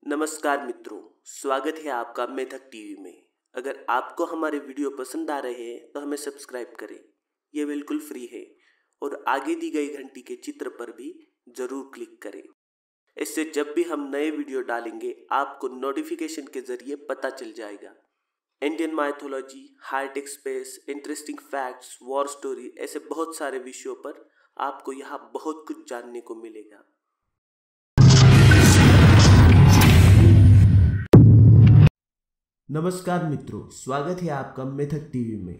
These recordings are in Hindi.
नमस्कार मित्रों, स्वागत है आपका मेथक टीवी में। अगर आपको हमारे वीडियो पसंद आ रहे हैं तो हमें सब्सक्राइब करें, ये बिल्कुल फ्री है। और आगे दी गई घंटी के चित्र पर भी ज़रूर क्लिक करें। इससे जब भी हम नए वीडियो डालेंगे आपको नोटिफिकेशन के ज़रिए पता चल जाएगा। Indian mythology, high tech space, interesting facts, war story, ऐसे बहुत सारे विषयों पर आपको यहाँ बहुत कुछ जानने को मिलेगा। नमस्कार मित्रों, स्वागत है आपका मेथक टीवी में।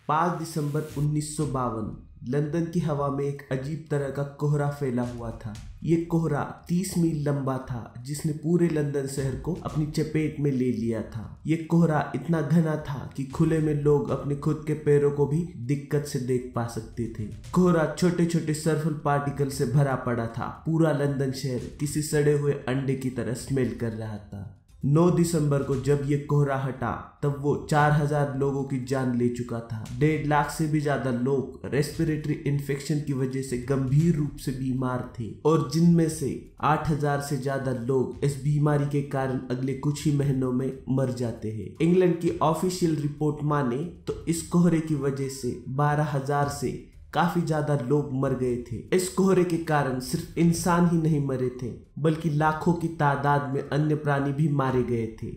5 दिसंबर 1952 लंदन की हवा में एक अजीब तरह का कोहरा फैला हुआ था। ये कोहरा 30 मील लंबा था, जिसने पूरे लंदन शहर को अपनी चपेट में ले लिया था। ये कोहरा इतना घना था कि खुले में लोग अपने खुद के पैरों को भी दिक्कत से देख पा सकते थे। कोहरा छोटे छोटे सर्फल पार्टिकल से भरा पड़ा था। पूरा लंदन शहर किसी सड़े हुए अंडे की तरह स्मेल कर रहा था। 9 दिसंबर को जब ये कोहरा हटा तब वो 4000 लोगों की जान ले चुका था। 1.5 लाख से भी ज्यादा लोग रेस्पिरेटरी इन्फेक्शन की वजह से गंभीर रूप से बीमार थे और जिनमें से 8000 से ज्यादा लोग इस बीमारी के कारण अगले कुछ ही महीनों में मर जाते हैं। इंग्लैंड की ऑफिशियल रिपोर्ट माने तो इस कोहरे की वजह से 12000 से काफी ज्यादा लोग मर गए थे। इस कोहरे के कारण सिर्फ इंसान ही नहीं मरे थे, बल्कि लाखों की तादाद में अन्य प्राणी भी मारे गए थे।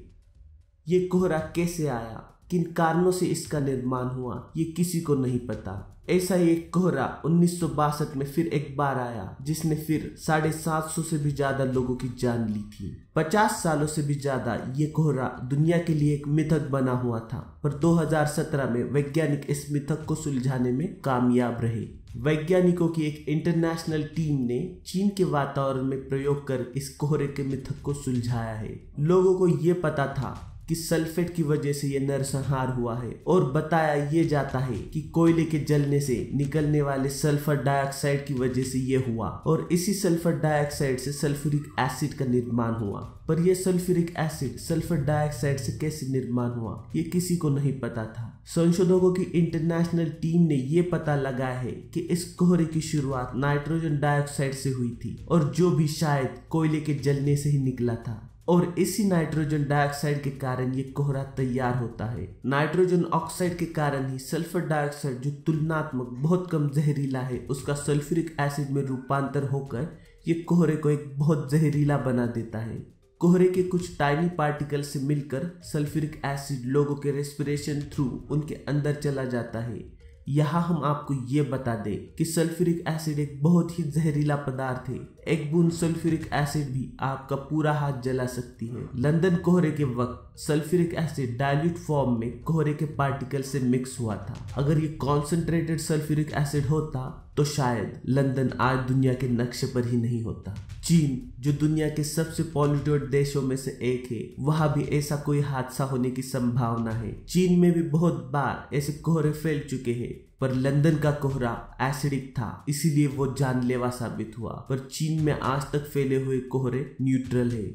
ये कोहरा कैसे आया, किन कारणों से इसका निर्माण हुआ, ये किसी को नहीं पता। ऐसा ही एक कोहरा 1962 में फिर एक बार आया, जिसने फिर 750 से भी ज्यादा लोगों की जान ली थी। 50 सालों से भी ज्यादा ये कोहरा दुनिया के लिए एक मिथक बना हुआ था, पर 2017 में वैज्ञानिक इस मिथक को सुलझाने में कामयाब रहे। वैज्ञानिकों की एक इंटरनेशनल टीम ने चीन के वातावरण में प्रयोग कर इस कोहरे के मिथक को सुलझाया है। लोगों को ये पता था कि सल्फेट की वजह से ये नरसंहार हुआ है और बताया ये जाता है कि कोयले के जलने से निकलने वाले सल्फर डाइऑक्साइड की वजह से ये हुआ और इसी सल्फर डाइऑक्साइड से सल्फ्यूरिक एसिड का निर्माण हुआ। पर यह सल्फ्यूरिक एसिड सल्फर डाइऑक्साइड से कैसे निर्माण हुआ, ये किसी को नहीं पता था। संशोधकों की इंटरनेशनल टीम ने ये पता लगाया है कि इस कोहरे की शुरुआत नाइट्रोजन डाइऑक्साइड से हुई थी और जो भी शायद कोयले के जलने से ही निकला था और इसी नाइट्रोजन डाइऑक्साइड के कारण ये कोहरा तैयार होता है। नाइट्रोजन ऑक्साइड के कारण ही सल्फर डाइऑक्साइड, जो तुलनात्मक बहुत कम जहरीला है, उसका सल्फ्यूरिक एसिड में रूपांतर होकर ये कोहरे को एक बहुत जहरीला बना देता है। कोहरे के कुछ टाइनी पार्टिकल से मिलकर सल्फ्यूरिक एसिड लोगों के रेस्पिरेशन थ्रू उनके अंदर चला जाता है। यहाँ हम आपको ये बता दें कि सल्फ्यूरिक एसिड एक बहुत ही जहरीला पदार्थ है। एक बूंद सल्फ्यूरिक एसिड भी आपका पूरा हाथ जला सकती है। लंदन कोहरे के वक्त सल्फ्यूरिक एसिड डाइल्यूट फॉर्म में कोहरे के पार्टिकल से मिक्स हुआ था। अगर ये कॉन्सेंट्रेटेड सल्फ्यूरिक एसिड होता तो शायद लंदन आज दुनिया के नक्शे पर ही नहीं होता। चीन, जो दुनिया के सबसे पॉल्यूटेड देशों में से एक है, वहां भी ऐसा कोई हादसा होने की संभावना है। चीन में भी बहुत बार ऐसे कोहरे फैल चुके हैं, पर लंदन का कोहरा एसिडिक था, इसीलिए वो जानलेवा साबित हुआ। पर चीन में आज तक फैले हुए कोहरे न्यूट्रल है।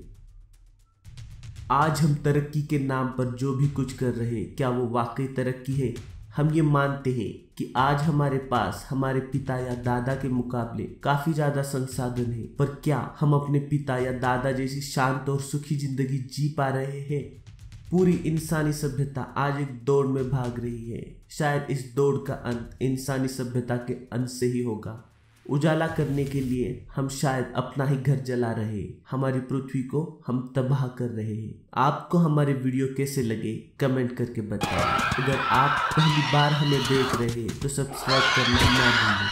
आज हम तरक्की के नाम पर जो भी कुछ कर रहे हैं, क्या वो वाकई तरक्की है? हम ये मानते हैं कि आज हमारे पास हमारे पिता या दादा के मुकाबले काफी ज्यादा संसाधन है, पर क्या हम अपने पिता या दादा जैसी शांत और सुखी जिंदगी जी पा रहे हैं? पूरी इंसानी सभ्यता आज एक दौड़ में भाग रही है। शायद इस दौड़ का अंत इंसानी सभ्यता के अंत से ही होगा। उजाला करने के लिए हम शायद अपना ही घर जला रहे, हमारी पृथ्वी को हम तबाह कर रहे हैं। आपको हमारे वीडियो कैसे लगे कमेंट करके बताएं। अगर आप पहली बार हमें देख रहे हैं तो सब्सक्राइब करना ना भूलें।